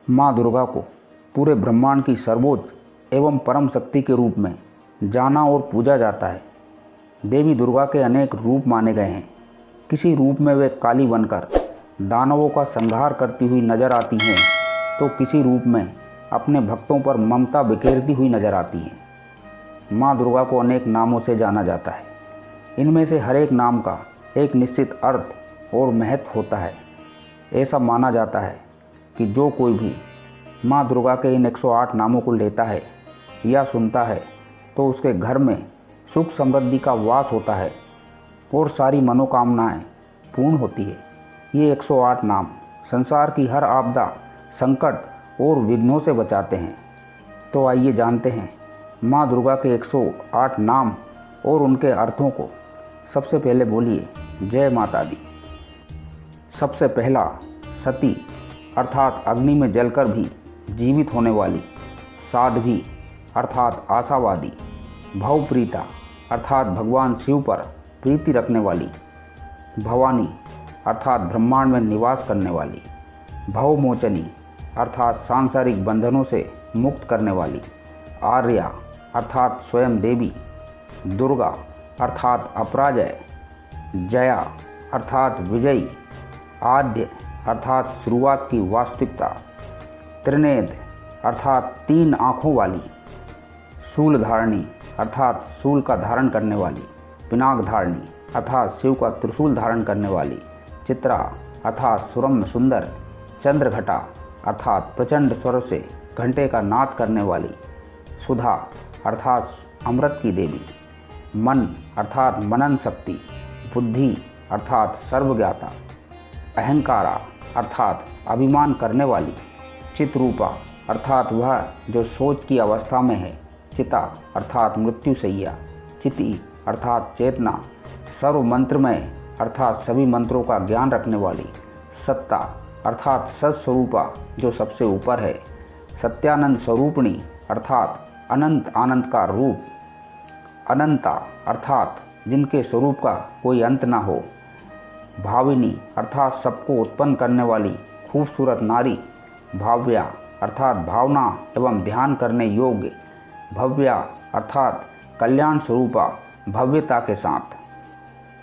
माँ दुर्गा को पूरे ब्रह्मांड की सर्वोच्च एवं परम शक्ति के रूप में जाना और पूजा जाता है। देवी दुर्गा के अनेक रूप माने गए हैं। किसी रूप में वे काली बनकर दानवों का संहार करती हुई नजर आती हैं, तो किसी रूप में अपने भक्तों पर ममता बिखेरती हुई नजर आती हैं। माँ दुर्गा को अनेक नामों से जाना जाता है। इनमें से हर एक नाम का एक निश्चित अर्थ और महत्व होता है। ऐसा माना जाता है कि जो कोई भी माँ दुर्गा के इन 108 नामों को लेता है या सुनता है तो उसके घर में सुख समृद्धि का वास होता है और सारी मनोकामनाएं पूर्ण होती है। ये 108 नाम संसार की हर आपदा, संकट और विघ्नों से बचाते हैं। तो आइए जानते हैं माँ दुर्गा के 108 नाम और उनके अर्थों को। सबसे पहले बोलिए जय माता दी। सबसे पहला सती अर्थात अग्नि में जलकर भी जीवित होने वाली। साध्वी अर्थात आशावादी। भवप्रीता अर्थात भगवान शिव पर प्रीति रखने वाली। भवानी अर्थात ब्रह्मांड में निवास करने वाली। भवमोचनी अर्थात सांसारिक बंधनों से मुक्त करने वाली। आर्या अर्थात स्वयं देवी। दुर्गा अर्थात अपराजय। जया अर्थात विजयी। आद्य अर्थात शुरुआत की वास्तविकता। त्रिनेत्र अर्थात 3 आँखों वाली। शूलधारणी अर्थात शूल का धारण करने वाली। पिनाकधारणी अर्थात शिव का त्रिशूल धारण करने वाली। चित्रा अर्थात सुरम्य सुंदर। चंद्रघटा अर्थात प्रचंड स्वर से घंटे का नाद करने वाली। सुधा अर्थात अमृत की देवी। मन अर्थात मनन शक्ति। बुद्धि अर्थात सर्वज्ञाता। अहंकारा अर्थात अभिमान करने वाली। चित्रूपा अर्थात वह जो सोच की अवस्था में है। चिता अर्थात मृत्युशैया। चिति अर्थात चेतना। सर्व मंत्रमय अर्थात सभी मंत्रों का ज्ञान रखने वाली। सत्ता अर्थात सत्स्वरूपा जो सबसे ऊपर है। सत्यानंद स्वरूपिणी अर्थात अनंत आनंद का रूप। अनंता अर्थात जिनके स्वरूप का कोई अंत ना हो। भाविनी अर्थात सबको उत्पन्न करने वाली खूबसूरत नारी। भाव्या अर्थात भावना एवं ध्यान करने योग्य। भव्या अर्थात कल्याण स्वरूपा भव्यता के साथ।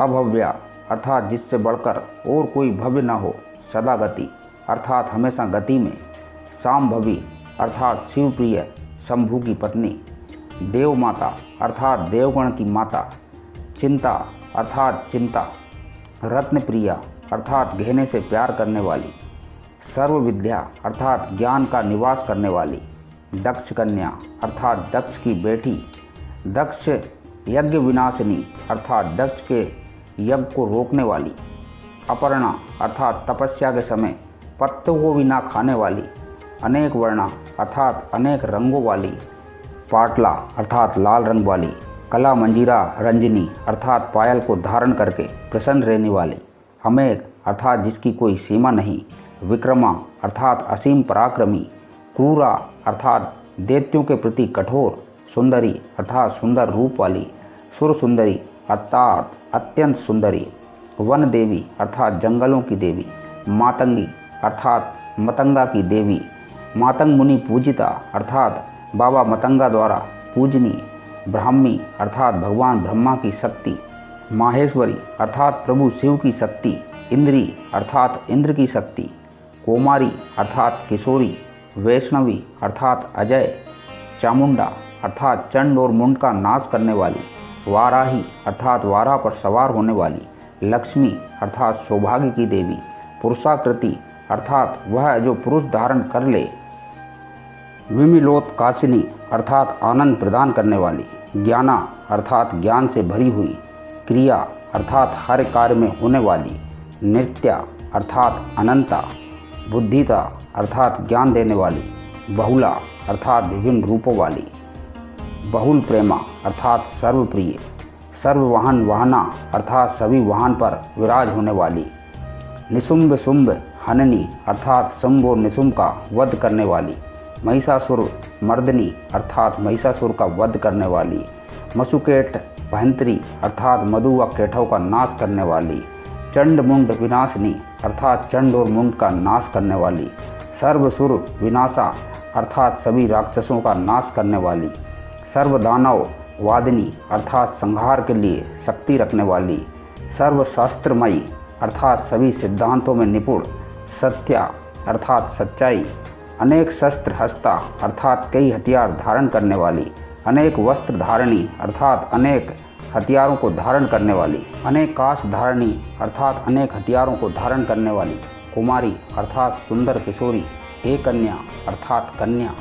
अभव्या अर्थात जिससे बढ़कर और कोई भव्य न हो। सदागति अर्थात हमेशा गति में। सांभवी अर्थात शिवप्रिय शंभु की पत्नी। देव माता अर्थात देवगण की माता। चिंता अर्थात चिंता। रत्न प्रिया अर्थात गहने से प्यार करने वाली। सर्व विद्या अर्थात ज्ञान का निवास करने वाली। दक्ष कन्या अर्थात दक्ष की बेटी। दक्ष यज्ञ विनाशिनी अर्थात दक्ष के यज्ञ को रोकने वाली। अपर्णा अर्थात तपस्या के समय पत्तों को भी ना खाने वाली। अनेक वर्णा अर्थात अनेक रंगों वाली। पाटला अर्थात लाल रंग वाली। कला मंजीरा रंजनी अर्थात पायल को धारण करके प्रसन्न रहने वाली। अमेघ अर्थात जिसकी कोई सीमा नहीं। विक्रमा अर्थात असीम पराक्रमी। क्रूरा अर्थात दैत्यों के प्रति कठोर। सुंदरी अर्थात सुंदर रूप वाली। सुर सुंदरी अर्थात अत्यंत सुंदरी। वन देवी अर्थात जंगलों की देवी। मातंगी अर्थात मतंगा की देवी। मातंग मुनि पूजिता अर्थात बाबा मतंगा द्वारा पूजनी। ब्राह्मी अर्थात भगवान ब्रह्मा की शक्ति। माहेश्वरी अर्थात प्रभु शिव की शक्ति। इंद्री अर्थात इंद्र की शक्ति। कोमारी अर्थात किशोरी। वैष्णवी अर्थात अजय। चामुंडा अर्थात चंड और मुंड का नाश करने वाली। वाराही अर्थात वारा पर सवार होने वाली। लक्ष्मी अर्थात सौभाग्य की देवी। पुरुषाकृति अर्थात वह जो पुरुष धारण कर ले। विमिलोत्काशिनी अर्थात आनंद प्रदान करने वाली। ज्ञाना अर्थात ज्ञान से भरी हुई। क्रिया अर्थात हर कार्य में होने वाली। नित्या अर्थात अनंता। बुद्धिता अर्थात ज्ञान देने वाली। बहुला अर्थात विभिन्न रूपों वाली। बहुल प्रेमा अर्थात सर्वप्रिय। सर्ववाहन वाहना अर्थात सभी वाहन पर विराज होने वाली। निशुंभ शुंभ हननी अर्थात शुंभ और निशुंभ का वध करने वाली। महिषासुर मर्दनी अर्थात महिषासुर का वध करने वाली। मसुकेट भयंत्री अर्थात मधु व केठों का नाश करने वाली। चंड मुंड विनाशिनी अर्थात चंड और मुंड का नाश करने वाली। सर्वसुर विनाशा अर्थात सभी राक्षसों का नाश करने वाली, सर्वदानव वादिनी अर्थात संहार के लिए शक्ति रखने वाली, सर्वशास्त्रमयी अर्थात सभी सिद्धांतों में निपुण, सत्या अर्थात सच्चाई, अनेक शस्त्र हस्ता अर्थात कई हथियार धारण करने वाली, अनेक वस्त्र धारणी अर्थात अनेक हथियारों को धारण करने वाली, अनेक काश धारणी अर्थात अनेक हथियारों को धारण करने वाली, कुमारी अर्थात सुंदर किशोरी, एक कन्या अर्थात कन्या,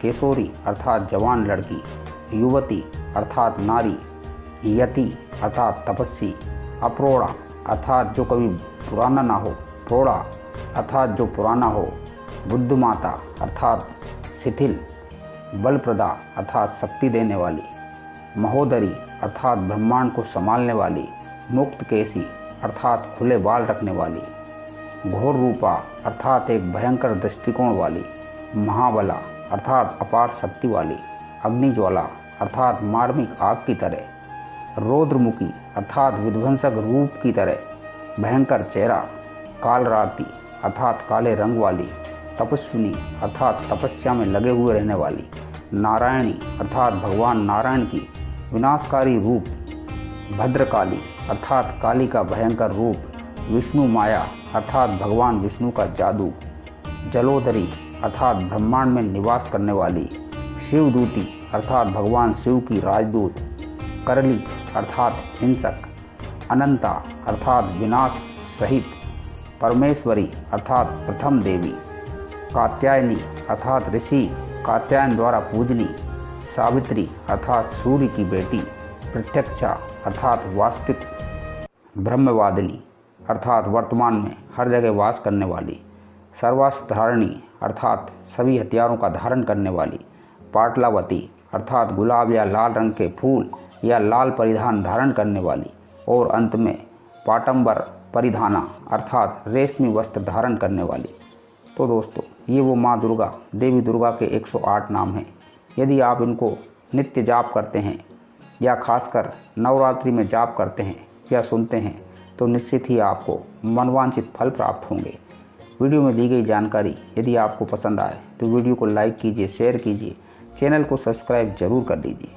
केशोरी अर्थात जवान लड़की, युवती अर्थात नारी, यति अर्थात तपस्वी, अप्रोड़ा अर्थात जो कभी पुराना ना हो, प्रौढ़ा अर्थात जो पुराना हो, बुद्धमाता अर्थात शिथिल, बलप्रदा अर्थात शक्ति देने वाली, महोदरी अर्थात ब्रह्मांड को संभालने वाली, मुक्त केसी अर्थात खुले बाल रखने वाली, घोर रूपा अर्थात एक भयंकर दृष्टिकोण वाली, महाबला अर्थात अपार शक्ति वाली, अग्निज्वाला अर्थात मार्मिक आग की तरह, रौद्रमुखी अर्थात विध्वंसक रूप की तरह भयंकर चेहरा, कालराती अर्थात काले रंग वाली, तपस्विनी अर्थात तपस्या में लगे हुए रहने वाली, नारायणी अर्थात भगवान नारायण की विनाशकारी रूप, भद्रकाली अर्थात काली का भयंकर रूप, विष्णु माया अर्थात भगवान विष्णु का जादू, जलोदरी अर्थात ब्रह्मांड में निवास करने वाली, शिवदूती अर्थात भगवान शिव की राजदूत, करली अर्थात हिंसक, अनंता अर्थात विनाश सहित, परमेश्वरी अर्थात प्रथम देवी, कात्यायनी अर्थात ऋषि कात्यायन द्वारा पूजनी, सावित्री अर्थात सूर्य की बेटी, प्रत्यक्षा अर्थात वास्तविक, ब्रह्मवादिनी अर्थात वर्तमान में हर जगह वास करने वाली, सर्वास्त्र धारणी अर्थात सभी हथियारों का धारण करने वाली, पाटलावती अर्थात गुलाब या लाल रंग के फूल या लाल परिधान धारण करने वाली, और अंत में पाटंबर परिधाना अर्थात रेशमी वस्त्र धारण करने वाली। तो दोस्तों, ये वो माँ दुर्गा देवी दुर्गा के 108 नाम हैं। यदि आप इनको नित्य जाप करते हैं या खासकर नवरात्रि में जाप करते हैं या सुनते हैं तो निश्चित ही आपको मनवांछित फल प्राप्त होंगे। वीडियो में दी गई जानकारी यदि आपको पसंद आए तो वीडियो को लाइक कीजिए, शेयर कीजिए, चैनल को सब्सक्राइब जरूर कर लीजिए।